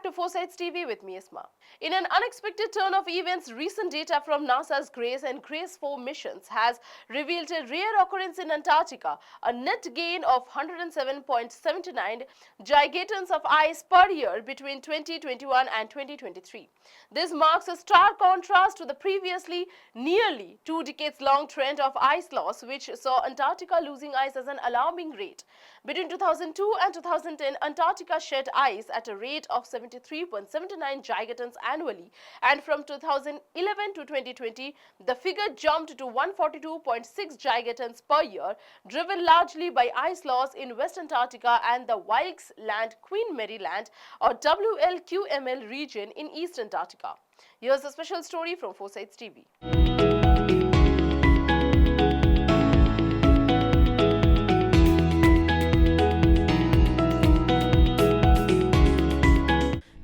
to Foresights TV with me, Isma. In an unexpected turn of events, recent data from NASA's GRACE and GRACE 4 missions has revealed a rare occurrence in Antarctica, a net gain of 107.79 gigatons of ice per year between 2021 and 2023. This marks a stark contrast to the previously nearly 2 decades-long trend of ice loss, which saw Antarctica losing ice at an alarming rate. Between 2002 and 2010, Antarctica shed ice at a rate of 73.79 gigatons annually, and from 2011 to 2020, the figure jumped to 142.6 gigatons per year, driven largely by ice loss in West Antarctica and the Wilkes Land Queen Mary Land or WLQML region in East Antarctica. Here's a special story from Foresights TV.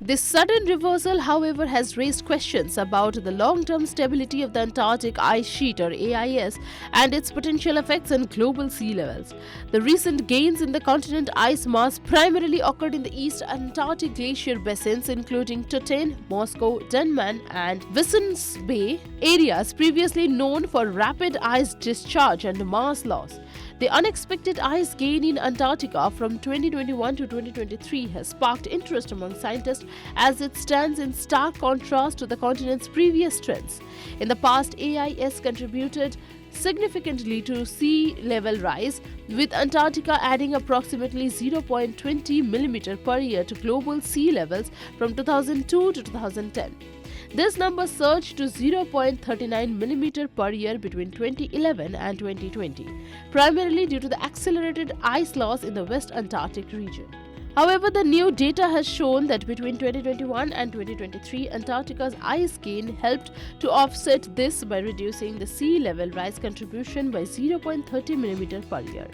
This sudden reversal, however, has raised questions about the long-term stability of the Antarctic ice sheet or AIS and its potential effects on global sea levels. The recent gains in the continent ice mass primarily occurred in the East Antarctic glacier basins, including Toten, Moscow, Denman and Vissens Bay, areas previously known for rapid ice discharge and mass loss. The unexpected ice gain in Antarctica from 2021 to 2023 has sparked interest among scientists as it stands in stark contrast to the continent's previous trends. In the past, AIS contributed significantly to sea level rise, with Antarctica adding approximately 0.20 millimeter per year to global sea levels from 2002 to 2010. This number surged to 0.39 millimeter per year between 2011 and 2020, primarily due to the accelerated ice loss in the West Antarctic region. However, the new data has shown that between 2021 and 2023, Antarctica's ice gain helped to offset this by reducing the sea level rise contribution by 0.30 mm per year.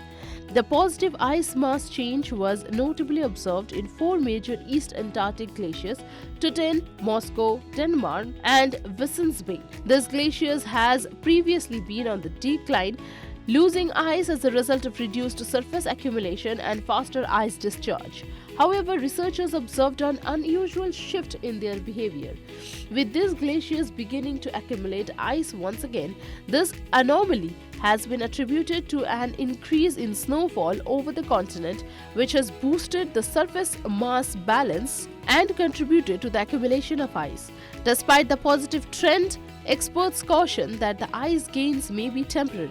The positive ice mass change was notably observed in 4 major East Antarctic glaciers, Toten, Moscow, Denmark, and Vissens Bay. These glaciers has previously been on the decline, losing ice as a result of reduced surface accumulation and faster ice discharge. However, researchers observed an unusual shift in their behavior. With these glaciers beginning to accumulate ice once again, this anomaly has been attributed to an increase in snowfall over the continent, which has boosted the surface mass balance and contributed to the accumulation of ice. Despite the positive trend, experts caution that the ice gains may be temporary.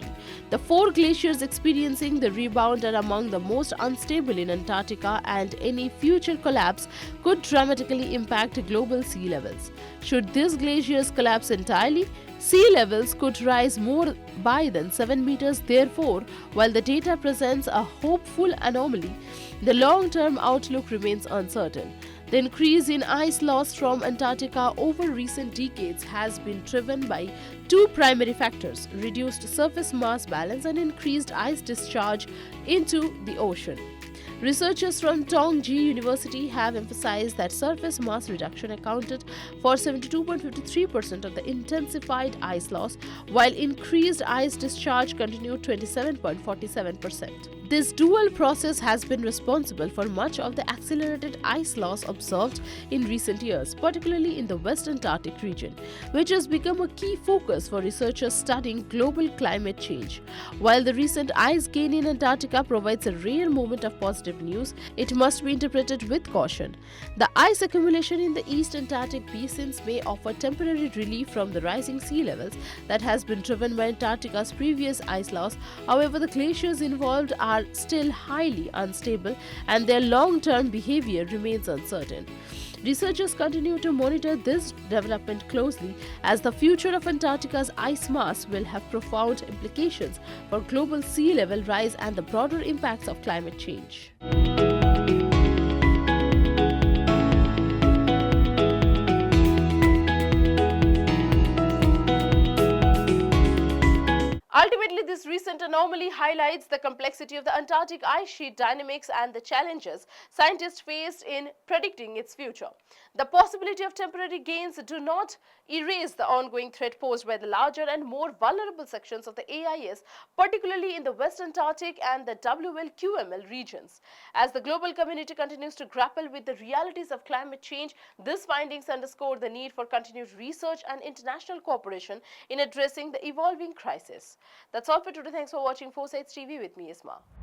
The 4 glaciers experiencing the rebound are among the most unstable in Antarctica, and any future collapse could dramatically impact global sea levels. Should these glaciers collapse entirely, sea levels could rise more by than 7 meters. Therefore, while the data presents a hopeful anomaly, the long-term outlook remains uncertain. The increase in ice loss from Antarctica over recent decades has been driven by 2 primary factors: reduced surface mass balance and increased ice discharge into the ocean. Researchers from Tongji University have emphasized that surface mass reduction accounted for 72.53% of the intensified ice loss, while increased ice discharge continued 27.47%. This dual process has been responsible for much of the accelerated ice loss observed in recent years, particularly in the West Antarctic region, which has become a key focus for researchers studying global climate change. While the recent ice gain in Antarctica provides a rare moment of positive news, it must be interpreted with caution. The ice accumulation in the East Antarctic basins may offer temporary relief from the rising sea levels that has been driven by Antarctica's previous ice loss. However, the glaciers involved are still highly unstable and their long-term behavior remains uncertain. Researchers continue to monitor this development closely, as the future of Antarctica's ice mass will have profound implications for global sea level rise and the broader impacts of climate change. Ultimately, this recent anomaly highlights the complexity of the Antarctic ice sheet dynamics and the challenges scientists faced in predicting its future. The possibility of temporary gains do not erase the ongoing threat posed by the larger and more vulnerable sections of the AIS, particularly in the West Antarctic and the WLQML regions. As the global community continues to grapple with the realities of climate change, these findings underscore the need for continued research and international cooperation in addressing the evolving crisis. That's all for today. Thanks for watching Foresights TV with me, Isma.